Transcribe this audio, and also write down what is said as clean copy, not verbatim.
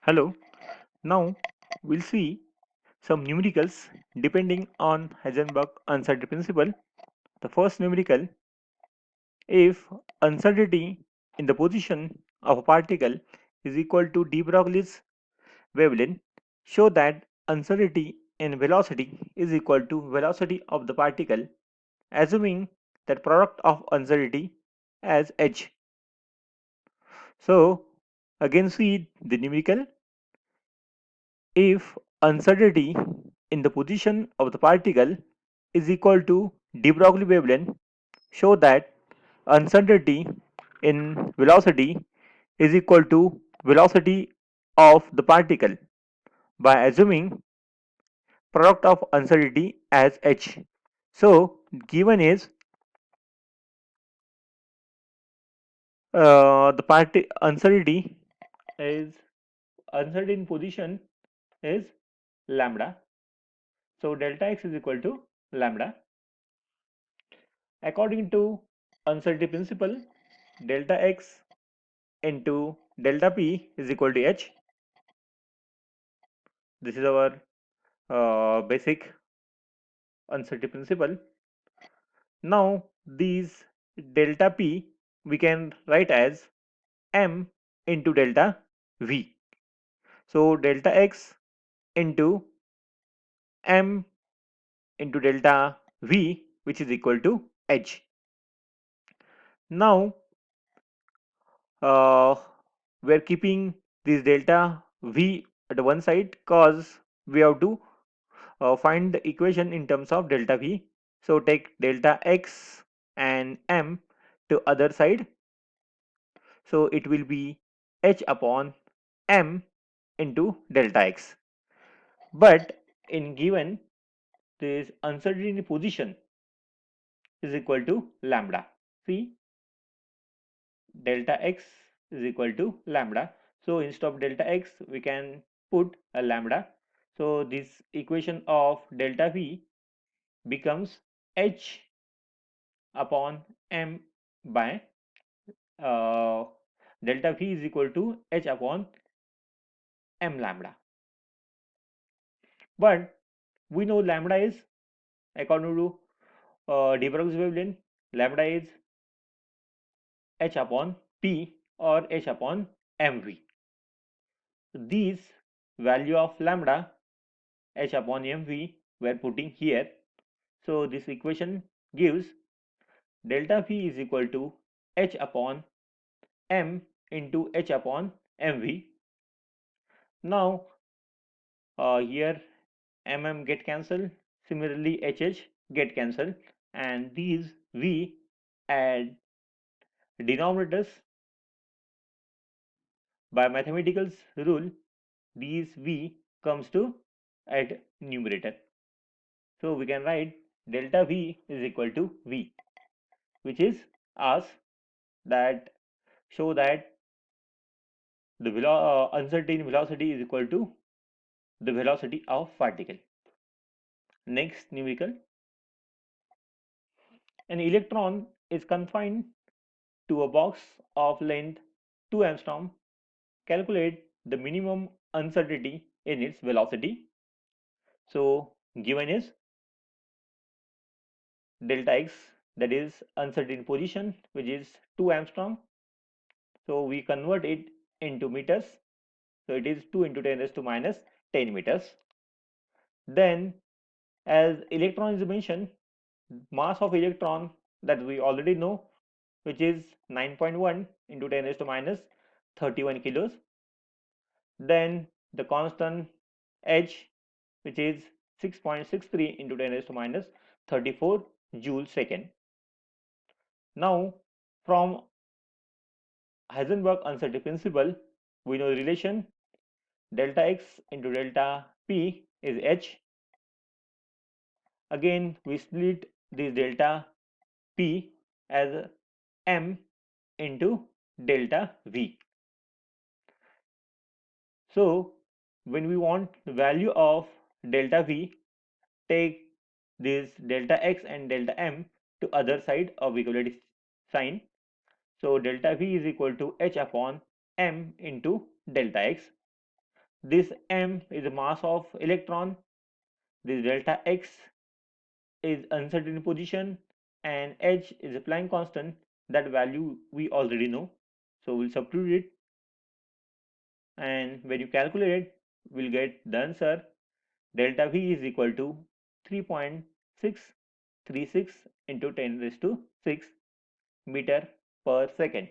Hello, now we'll see some numericals depending on Heisenberg uncertainty principle. The first numerical, if uncertainty in the position of a particle is equal to de Broglie's wavelength, show that uncertainty in velocity is equal to velocity of the particle, assuming that product of uncertainty as h. So again see the numerical, if uncertainty in the position of the particle is equal to de Broglie wavelength, show that uncertainty in velocity is equal to velocity of the particle by assuming product of uncertainty as h. So given is the party uncertainty is uncertain position is lambda. So delta x is equal to lambda. According to uncertainty principle, delta x into delta p is equal to h. This is our basic uncertainty principle. Now these delta p we can write as m into delta v. So delta x into m into delta v, which is equal to h. Now uh, we're keeping this delta v at one side because we have to find the equation in terms of delta v. So take delta x and m to other side. So it will be h upon m into delta x. But in given this uncertainty position is equal to lambda. See, delta x is equal to lambda. So instead of delta x, we can put a lambda. So this equation of delta v becomes h upon m by delta v is equal to h upon m lambda. But we know lambda is, according to de Broglie's wavelength, lambda is h upon p or h upon mv. These value of lambda h upon mv we are putting here. So this equation gives delta v is equal to h upon m into h upon mv. Now here get cancelled, similarly get cancelled, and these v add denominators. By mathematical rule, these v comes to at numerator. So we can write delta v is equal to v, which is us that show that the uncertain velocity is equal to the velocity of particle. Next numerical, an electron is confined to a box of length 2 angstrom. Calculate the minimum uncertainty in its velocity. So given is delta x, that is uncertain position, which is 2 angstrom. So we convert it into meters. So it is 2 into 10 raised to minus 10 meters. Then as electron is mentioned, mass of electron that we already know, which is 9.1 into 10 raised to minus 31 kilos. Then the constant h, which is 6.63 into 10 raised to minus 34 joule second. Now from Heisenberg uncertainty principle, we know the relation delta x into delta p is h. Again we split this delta p as m into delta v. So when we want the value of delta v, take this delta x and delta m to other side of equality sign. So delta v is equal to h upon m into delta x. This m is the mass of electron, this delta x is uncertain position, and h is a Planck constant. That value we already know, so we'll substitute it, and when you calculate it, we'll get the answer. Delta V is equal to 3.636 into 10 raised to 6 meter per second.